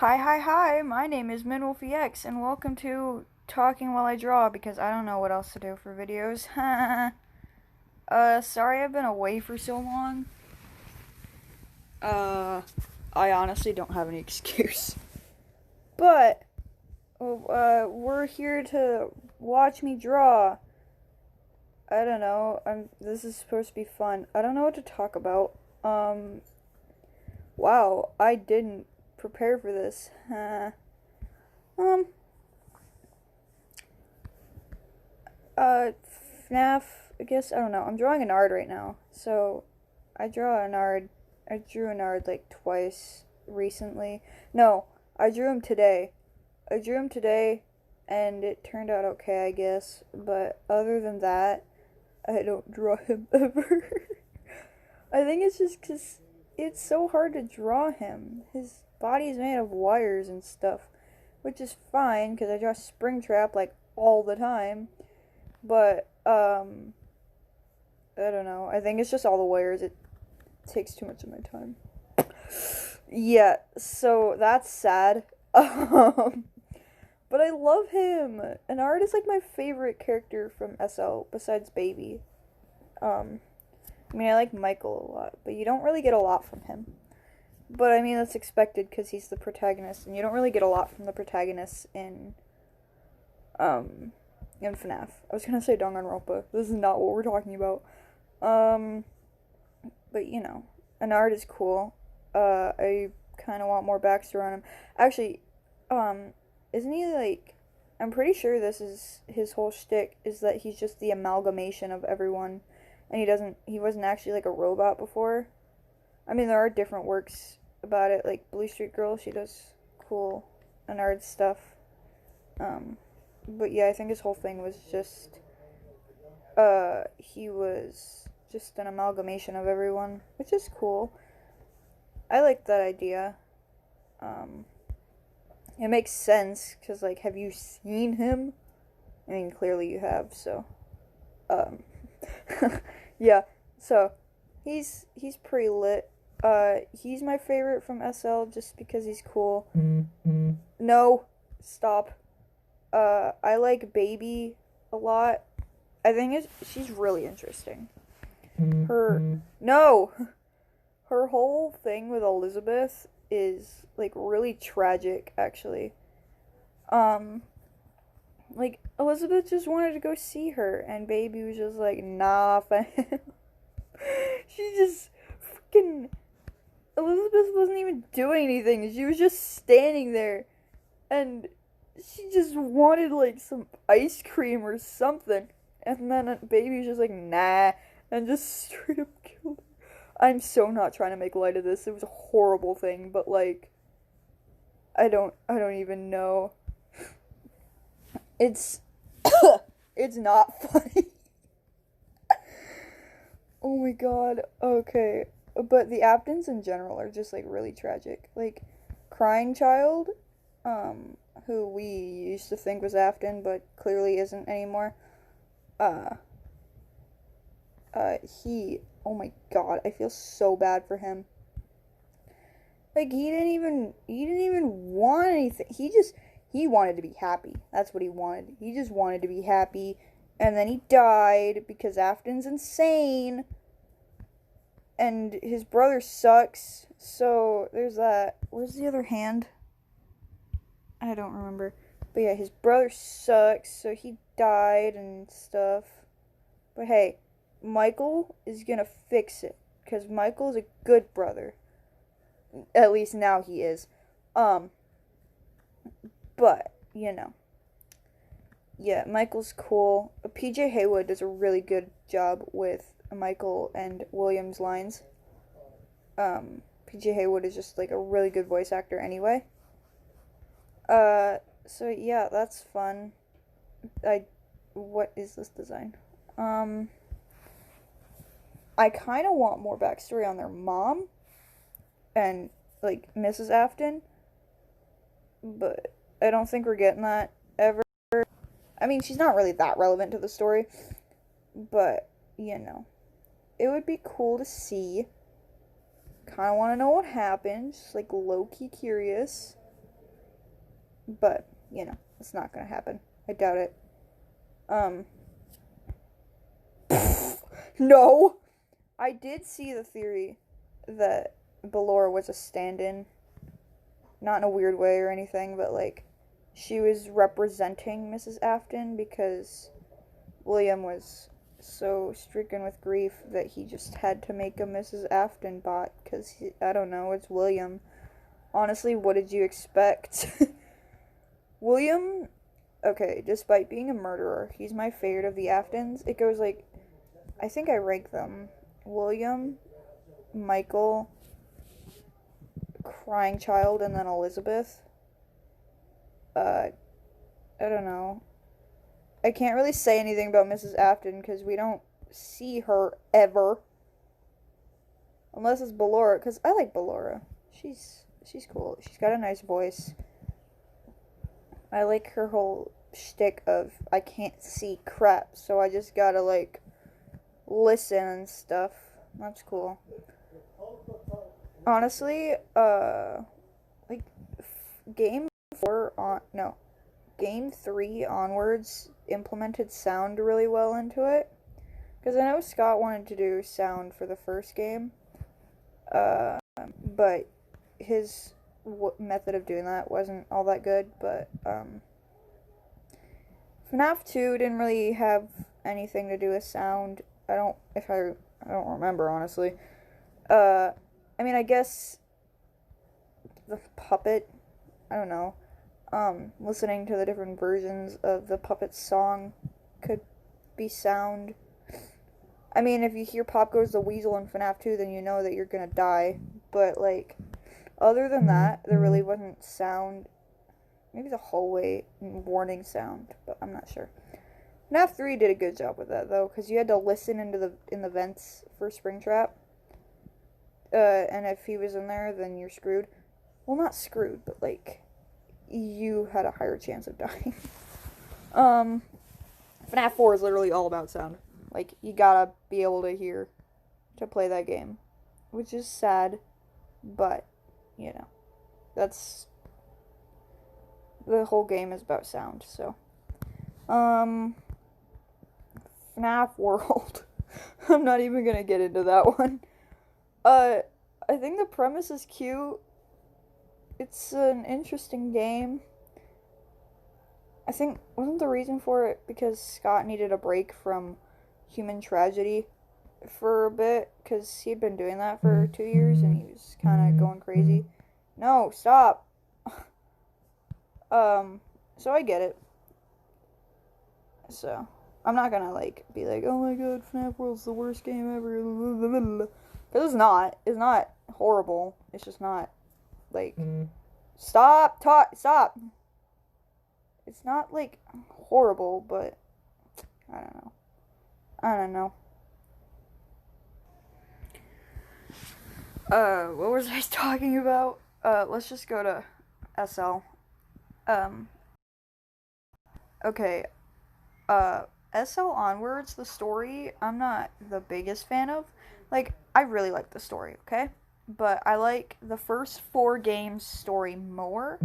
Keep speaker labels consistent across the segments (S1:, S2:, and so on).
S1: Hi, my name is Minwolfiex, and welcome to Talking While I Draw, because I don't know what else to do for videos. Sorry I've been away for so long. Uh, I honestly don't have any excuse. But, we're here to watch me draw. I don't know, this is supposed to be fun. I don't know what to talk about. Wow, I didn't prepare for this. Um, FNAF, I guess, I don't know. I'm drawing Ennard right now. So, I drew Ennard like twice recently. No, I drew him today. I drew him today, and it turned out okay, I guess. But other than that, I don't draw him ever. I think it's just because it's so hard to draw him. His body is made of wires and stuff, which is fine because I draw Springtrap like all the time. But I don't know. I think it's just all the wires. It takes too much of my time. Yeah, so that's sad. But I love him. Ennard is like my favorite character from SL besides Baby. I mean, I like Michael a lot, but you don't really get a lot from him. But I mean, that's expected because he's the protagonist, and you don't really get a lot from the protagonists um, in FNAF. I was gonna say Danganronpa. This is not what we're talking about. But you know, Ennard is cool. I kind of want more backstory on him. Actually, isn't he like? I'm pretty sure this is his whole shtick is that he's just the amalgamation of everyone, and he wasn't actually like a robot before. I mean, there are different works about it, like Blue Street Girl. She does cool Ennard stuff. But yeah, I think his whole thing was just, he was just an amalgamation of everyone, which is cool. I like that idea. It makes sense, because, like, have you seen him? I mean, clearly you have, so, um, yeah, so, he's pretty lit. He's my favorite from SL just because he's cool. No, stop. I like Baby a lot. I think she's really interesting. No! Her whole thing with Elizabeth is, like, really tragic, actually. Um, like, Elizabeth just wanted to go see her, and Baby was just like, nah, fam. She just freaking. Elizabeth wasn't even doing anything. She was just standing there, and she just wanted, like, some ice cream or something. And then Baby was just like, nah, and just straight up killed her. I'm so not trying to make light of this. It was a horrible thing, but, like, I don't even know. It's it's not funny. Oh my god. Okay. But the Aptons in general are just like really tragic. Like Crying Child, who we used to think was Afton but clearly isn't anymore. Uh he, oh my god, I feel so bad for him. Like he didn't even want anything. He wanted to be happy. That's what he wanted. He just wanted to be happy. And then he died because Afton's insane. And his brother sucks. So there's that. Where's the other hand? I don't remember. But yeah, his brother sucks. So he died and stuff. But hey, Michael is gonna fix it. Because Michael's a good brother. At least now he is. But, you know. Yeah, Michael's cool. PJ Haywood does a really good job with Michael and William's lines. PJ Haywood is just like a really good voice actor anyway. So yeah, that's fun. What is this design? I kind of want more backstory on their mom and like Mrs. Afton, but I don't think we're getting that ever. I mean, she's not really that relevant to the story, but you know, it would be cool to see. Kind of want to know what happens, like low key curious. But, it's not gonna happen. I doubt it. No! I did see the theory that Ballora was a stand-in. Not in a weird way or anything, but, like, she was representing Mrs. Afton because William was so stricken with grief that he just had to make a Mrs. Afton bot, because, I don't know, it's William. Honestly, what did you expect? William, okay, despite being a murderer, he's my favorite of the Aftons. It goes like, I think I rank them. William, Michael, Crying Child, and then Elizabeth. I don't know. I can't really say anything about Mrs. Afton because we don't see her ever. Unless it's Ballora, because I like Ballora. She's cool. She's got a nice voice. I like her whole shtick of I can't see crap, so I just gotta, like, listen and stuff. That's cool. Honestly, like, Game 3 onwards implemented sound really well into it. Because I know Scott wanted to do sound for the first game, but his method of doing that wasn't all that good. But FNAF 2 didn't really have anything to do with sound. I don't remember, honestly. I mean, I guess the puppet, I don't know, listening to the different versions of the puppet song could be sound. I mean, if you hear Pop Goes the Weasel in FNAF 2, then you know that you're gonna die. But, like, other than that, there really wasn't sound. Maybe the hallway warning sound, but I'm not sure. FNAF 3 did a good job with that, though, because you had to listen in the vents for Springtrap. And if he was in there, then you're screwed. Well, not screwed, but, like, you had a higher chance of dying. FNAF 4 is literally all about sound. Like, you gotta be able to hear to play that game. Which is sad, but, that's... The whole game is about sound, so... FNAF World. I'm not even gonna get into that one. I think the premise is cute. It's an interesting game. I think, wasn't the reason for it because Scott needed a break from human tragedy for a bit, because he'd been doing that for 2 years, and he was kind of going crazy. No, stop! So I get it. So, I'm not gonna, like, be like, oh my god, FNAF World's the worst game ever, because it's not. It's not horrible. It's just not, like, stop! It's not, like, horrible, but, I don't know. What was I talking about? Let's just go to SL. Okay, SL onwards, the story, I'm not the biggest fan of. Like, I really like the story, okay? But I like the first 4 games' story more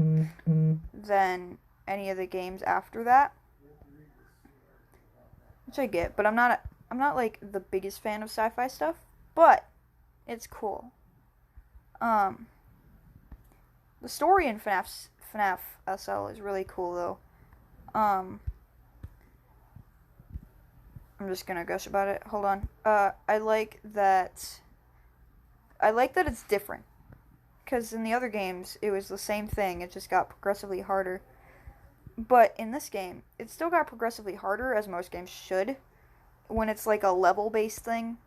S1: than any of the games after that. Which I get, but I'm not like the biggest fan of sci-fi stuff, but it's cool. The story in FNAF SL is really cool, though. I'm just gonna gush about it. Hold on. I like that it's different. Because in the other games, it was the same thing. It just got progressively harder. But in this game, it still got progressively harder, as most games should, when it's like a level-based thing.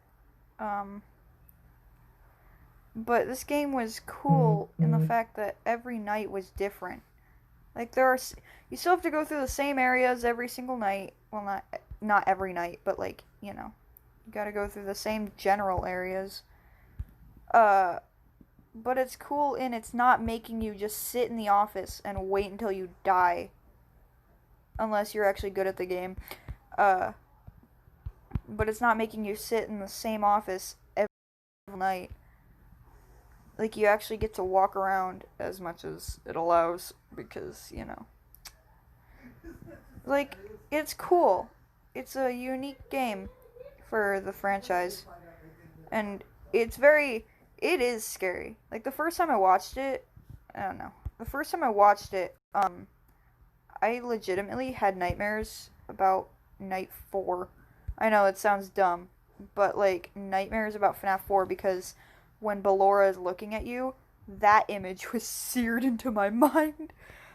S1: But this game was cool in the fact that every night was different. Like, you still have to go through the same areas every single night. Well, not every night, but, like, you gotta go through the same general areas. But it's cool and it's not making you just sit in the office and wait until you die. Unless you're actually good at the game. But it's not making you sit in the same office every night. Like, you actually get to walk around as much as it allows, because, like, it's cool. It's a unique game for the franchise. And it is scary. Like, the first time I watched it, I don't know. The first time I watched it, I legitimately had nightmares about Night 4. I know it sounds dumb, but like nightmares about FNAF 4 because when Ballora is looking at you, that image was seared into my mind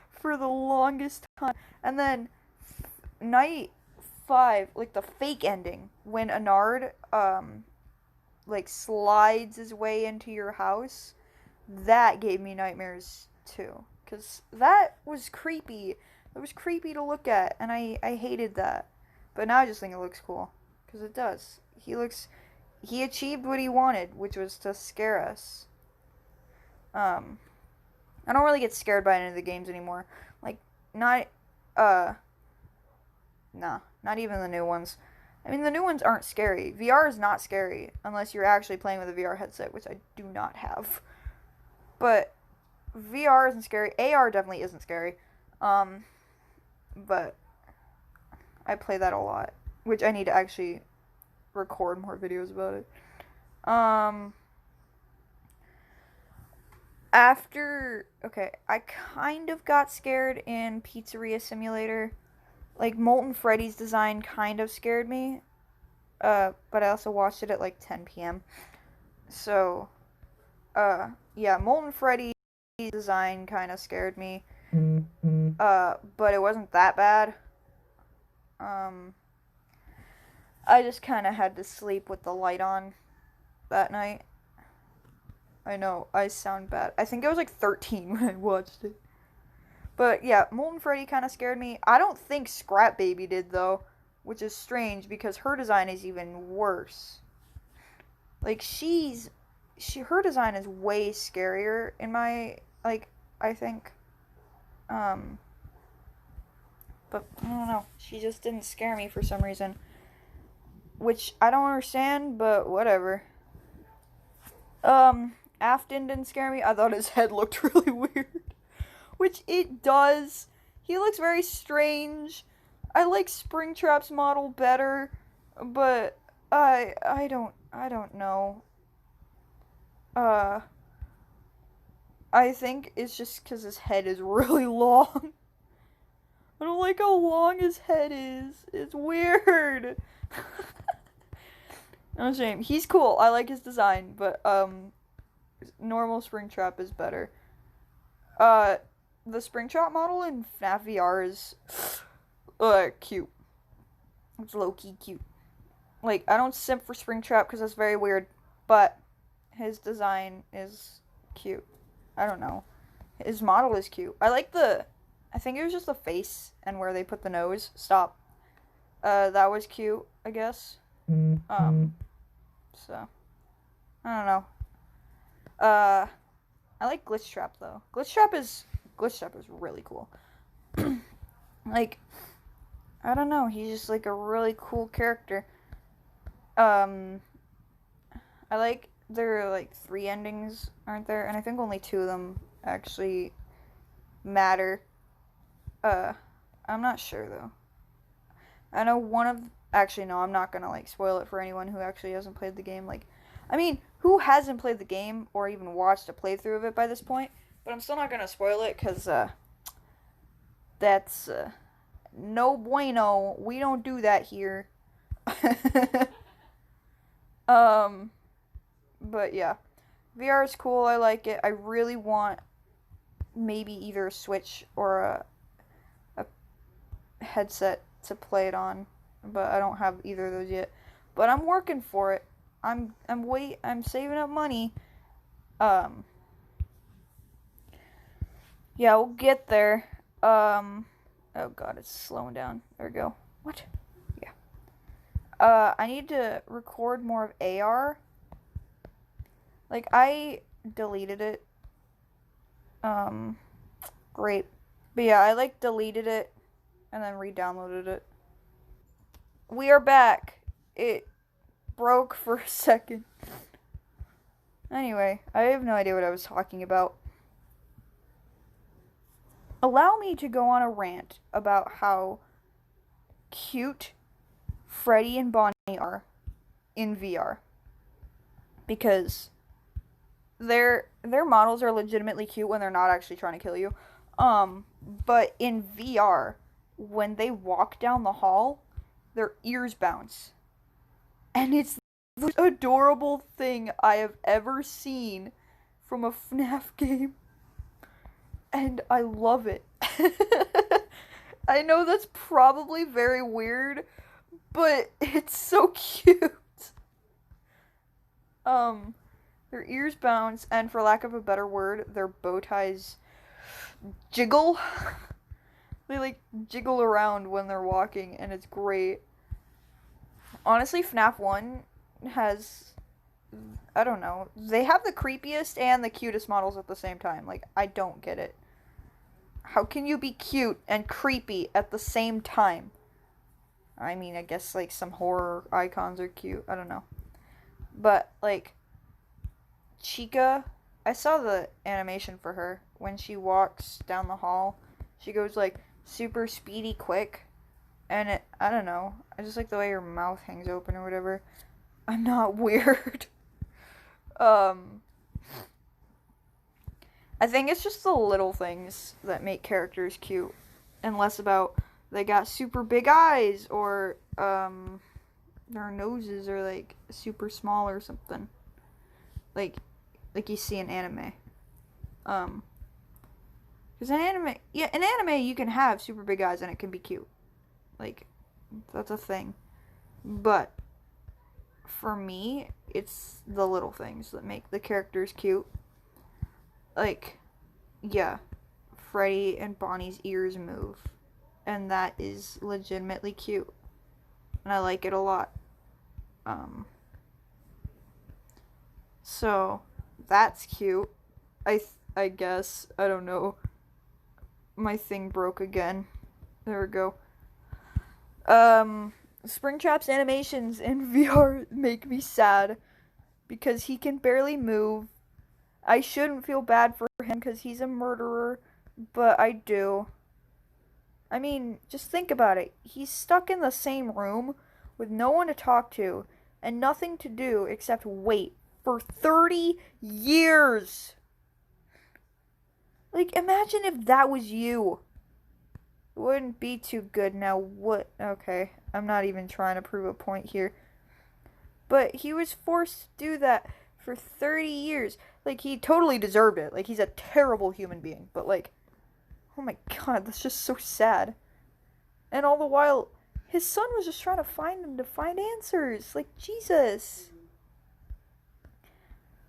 S1: for the longest time. And then Night 5, like the fake ending, when Ennard like slides his way into your house, that gave me nightmares too. Cause that was creepy. It was creepy to look at, and I hated that. But now I just think it looks cool. Because it does. He achieved what he wanted, which was to scare us. I don't really get scared by any of the games anymore. Like, not even the new ones. I mean, the new ones aren't scary. VR is not scary unless you're actually playing with a VR headset, which I do not have. But VR isn't scary. AR definitely isn't scary. But I play that a lot, which I need to actually record more videos about it. I kind of got scared in Pizzeria Simulator. Like, Molten Freddy's design kind of scared me. But I also watched it at like 10 p.m. So, yeah, Molten Freddy's design kind of scared me. But it wasn't that bad. I just kind of had to sleep with the light on that night. I know, I sound bad. I think I was like 13 when I watched it. But yeah, Molten Freddy kind of scared me. I don't think Scrap Baby did though, which is strange because her design is even worse. Like her design is way scarier in my, like, I think. But I don't know. She just didn't scare me for some reason. Which I don't understand, but whatever. Afton didn't scare me. I thought his head looked really weird. Which it does. He looks very strange. I like Springtrap's model better, but I don't know. I think it's just because his head is really long. I don't like how long his head is. It's weird. No shame. He's cool. I like his design, but normal Springtrap is better. The Springtrap model in FNAF VR is cute. It's low-key cute. Like, I don't simp for Springtrap because that's very weird, but his design is cute. I don't know. His model is cute. I think it was just the face and where they put the nose. Stop. That was cute, I guess. So, I don't know. I like Glitchtrap though. Glitchtrap is really cool. Like, I don't know, he's just like a really cool character. I like there are like 3 endings, aren't there? And I think only 2 of them actually matter. I'm not sure though. I know actually no, I'm not gonna like spoil it for anyone who actually hasn't played the game. Like, I mean, who hasn't played the game or even watched a playthrough of it by this point? But I'm still not gonna spoil it because that's no bueno. We don't do that here. But yeah, VR is cool. I like it. I really want maybe either a Switch or a headset to play it on, but I don't have either of those yet. But I'm working for it. I'm saving up money. Yeah, we'll get there. Oh god, it's slowing down. There we go. What? Yeah. I need to record more of AR. Like, I deleted it. Great. But yeah, I like deleted it and then re-downloaded it. We are back. It broke for a second. Anyway, I have no idea what I was talking about. Allow me to go on a rant about how cute Freddy and Bonnie are in VR. Because their models are legitimately cute when they're not actually trying to kill you. But in VR, when they walk down the hall, their ears bounce. And it's the most adorable thing I have ever seen from a FNAF game. And I love it. I know that's probably very weird, but it's so cute. Their ears bounce, and for lack of a better word, their bow ties jiggle. They like jiggle around when they're walking, and it's great. Honestly, FNAF 1 has, I don't know, they have the creepiest and the cutest models at the same time. Like, I don't get it. How can you be cute and creepy at the same time? I mean, I guess, like, some horror icons are cute. I don't know. But, like, Chica, I saw the animation for her. When she walks down the hall, she goes, like, super speedy quick. And I don't know. I just like the way her mouth hangs open or whatever. I'm not weird. I think it's just the little things that make characters cute. And less about they got super big eyes or, their noses are, like, super small or something. Like you see in anime. Because in anime you can have super big eyes and it can be cute. Like, that's a thing. But, for me, it's the little things that make the characters cute. Like, yeah, Freddy and Bonnie's ears move. And that is legitimately cute. And I like it a lot. So, that's cute. I guess. I don't know. My thing broke again. There we go. Springtrap's animations in VR make me sad. Because he can barely move. I shouldn't feel bad for him because he's a murderer. But I do. I mean, just think about it. He's stuck in the same room with no one to talk to and nothing to do except wait for 30 years. Like, imagine if that was you. It wouldn't be too good now. What? Okay, I'm not even trying to prove a point here. But he was forced to do that for 30 years. Like, he totally deserved it. Like, he's a terrible human being. But, like, oh my god, that's just so sad. And all the while, his son was just trying to find him to find answers. Like, Jesus.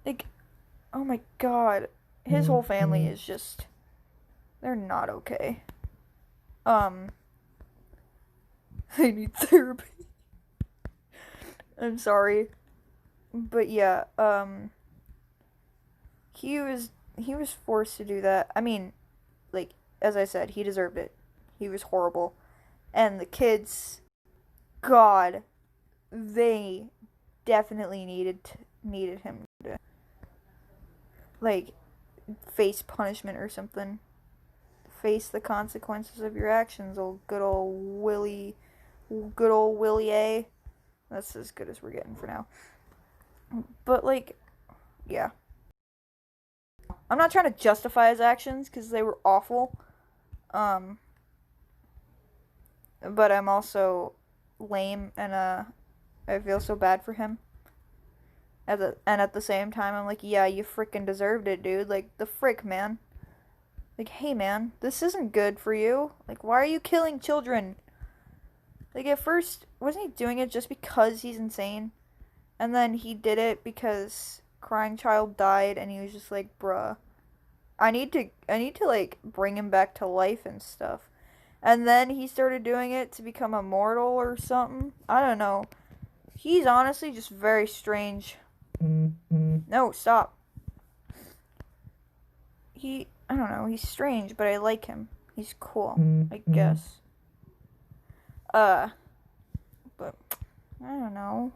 S1: Like, oh my god. His whole family is just, they're not okay. They need therapy. I'm sorry. But yeah, he was forced to do that. I mean, like, as I said, he deserved it. He was horrible. And the kids, God, they definitely needed him to, like, face punishment or something. Face the consequences of your actions, good old Willie A. That's as good as we're getting for now. But, like, yeah. I'm not trying to justify his actions, because they were awful. But I'm also lame, and, I feel so bad for him. And at the same time, I'm like, yeah, you freaking deserved it, dude. Like, the frick, man. Like, hey, man, this isn't good for you. Like, why are you killing children? Like, at first, wasn't he doing it just because he's insane? And then he did it because crying child died, and he was just like, bruh, I need to, like, bring him back to life and stuff. And then he started doing it to become immortal or something. I don't know. He's honestly just very strange. No, stop. I don't know, he's strange, but I like him. He's cool, I guess. But, I don't know.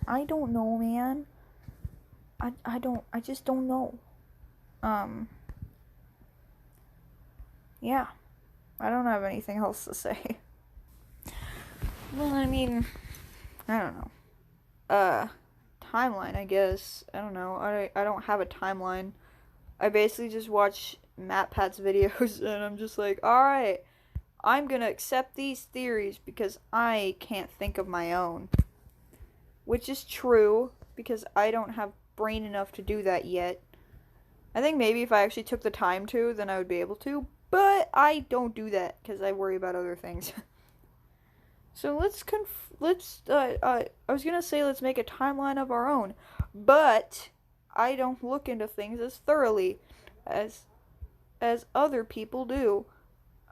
S1: I don't know, man. I just don't know. Yeah. I don't have anything else to say. Well, I mean, I don't know. Timeline, I guess. I don't know. I don't have a timeline. I basically just watch MatPat's videos and I'm just like, alright, I'm gonna accept these theories because I can't think of my own. Which is true, because I don't have brain enough to do that yet. I think maybe if I actually took the time to, then I would be able to, but I don't do that because I worry about other things. So I was gonna say let's make a timeline of our own, but I don't look into things as thoroughly as other people do.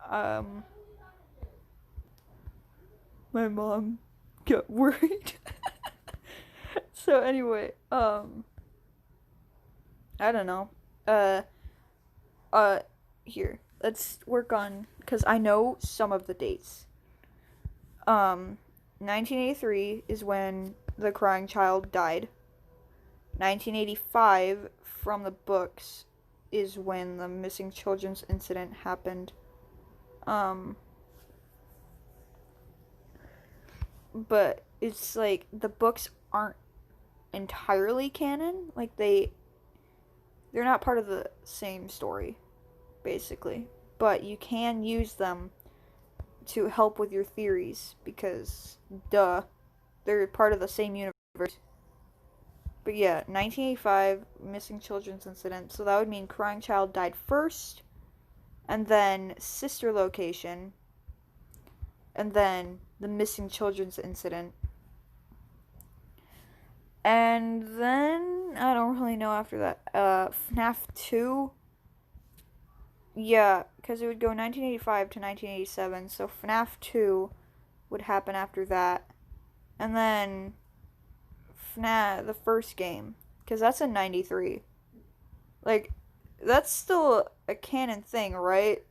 S1: My mom got worried. So anyway, I don't know. Here, let's work on, because I know some of the dates. 1983 is when the crying child died. 1985, from the books, is when the missing children's incident happened. But it's like the books aren't entirely canon. Like they're not part of the same story, basically. But you can use them to help with your theories because, duh, they're part of the same universe. But yeah, 1985 missing children's incident. So that would mean crying child died first, and then sister location, and then the missing children's incident. And then I don't really know after that. FNAF 2. Yeah, because it would go 1985 to 1987, so FNAF 2 would happen after that. And then FNAF, the first game, because that's in 93. Like, that's still a canon thing, right?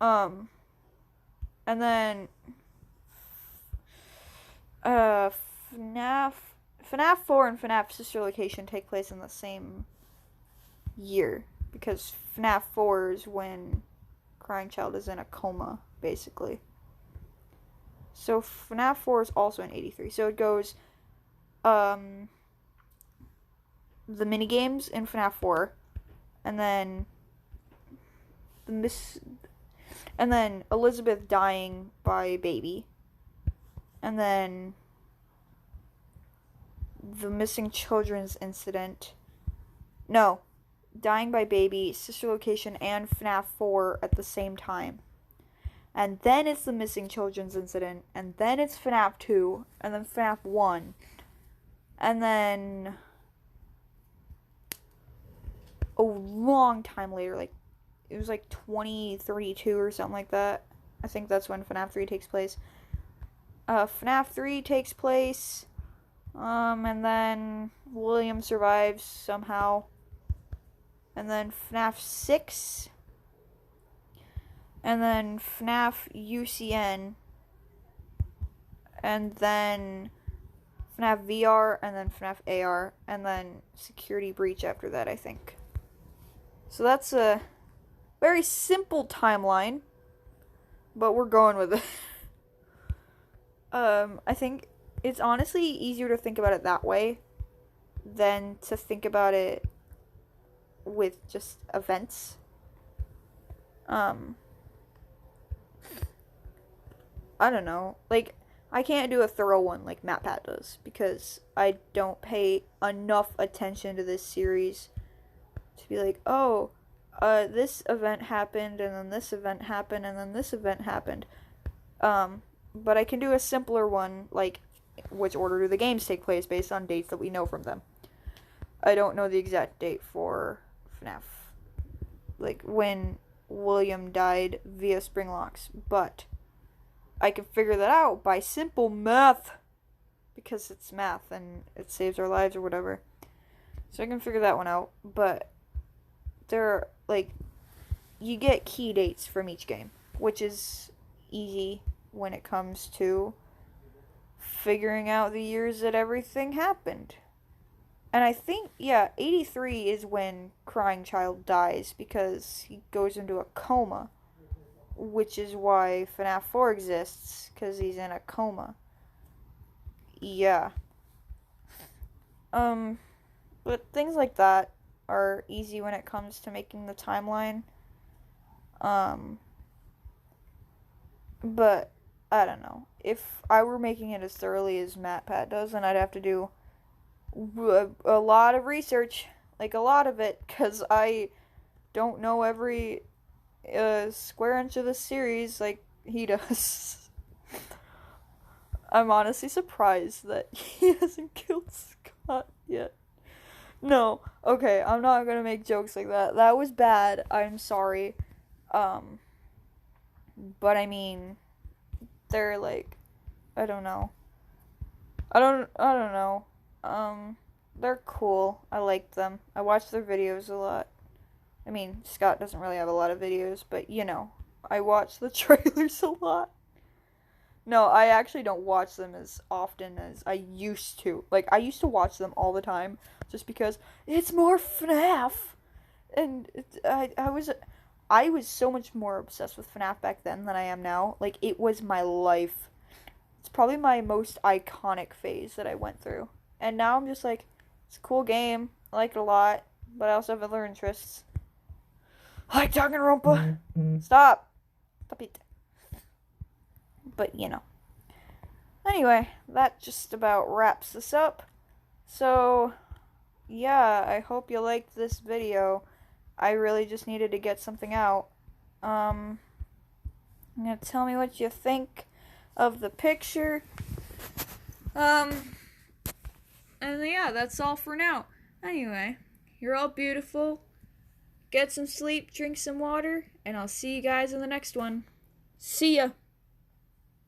S1: And then FNAF 4 and FNAF Sister Location take place in the same year, because FNAF 4 is when crying child is in a coma, basically. So FNAF 4 is also in 83. So it goes the minigames in FNAF 4, and then and then Elizabeth dying by baby, and then the missing children's incident. No, dying by baby, sister location, and FNAF 4 at the same time. And then it's the missing children's incident, and then it's FNAF 2, and then FNAF 1. And then a long time later, like it was like 2032 or something like that. I think that's when FNAF 3 takes place. FNAF 3 takes place, and then William survives somehow. And then FNAF 6, and then FNAF UCN, and then FNAF VR, and then FNAF AR, and then Security Breach after that, I think. So that's a very simple timeline, but we're going with it. I think it's honestly easier to think about it that way than to think about it with just events. I don't know. Like, I can't do a thorough one like MatPat does because I don't pay enough attention to this series to be like, oh, this event happened, and then this event happened, and then this event happened. But I can do a simpler one, like which order do the games take place based on dates that we know from them. I don't know the exact date for FNAF, like when William died via Springlocks, but I can figure that out by simple math, because it's math and it saves our lives or whatever. So I can figure that one out, but there are, like, you get key dates from each game, which is easy when it comes to figuring out the years that everything happened. And I think, 83 is when Crying Child dies, because he goes into a coma. which is why FNAF 4 exists, because he's in a coma. Yeah. But things like that are easy when it comes to making the timeline. But I don't know. If I were making it as thoroughly as MatPat does, then I'd have to do a lot of research, like a lot of it, because I don't know every square inch of the series like he does. I'm honestly surprised that he hasn't killed Scott yet. No, okay, I'm not gonna make jokes like that. That was bad. I'm sorry. But I mean, they're like, I don't know. I don't know. They're cool. I like them. I watch their videos a lot. I mean, Scott doesn't really have a lot of videos, but you know, I watch the trailers a lot. No, I actually don't watch them as often as I used to. Like, I used to watch them all the time just because it's more FNAF. And I was so much more obsessed with FNAF back then than I am now. Like, it was my life. It's probably my most iconic phase that I went through. And now I'm just like, it's a cool game. I like it a lot, but I also have other interests. I like Danganronpa. Stop it. But, you know. Anyway, that just about wraps this up. So, yeah, I hope you liked this video. I really just needed to get something out. You're gonna tell me what you think of the picture. And yeah, that's all for now. Anyway, you're all beautiful. Get some sleep, drink some water, and I'll see you guys in the next one. See ya!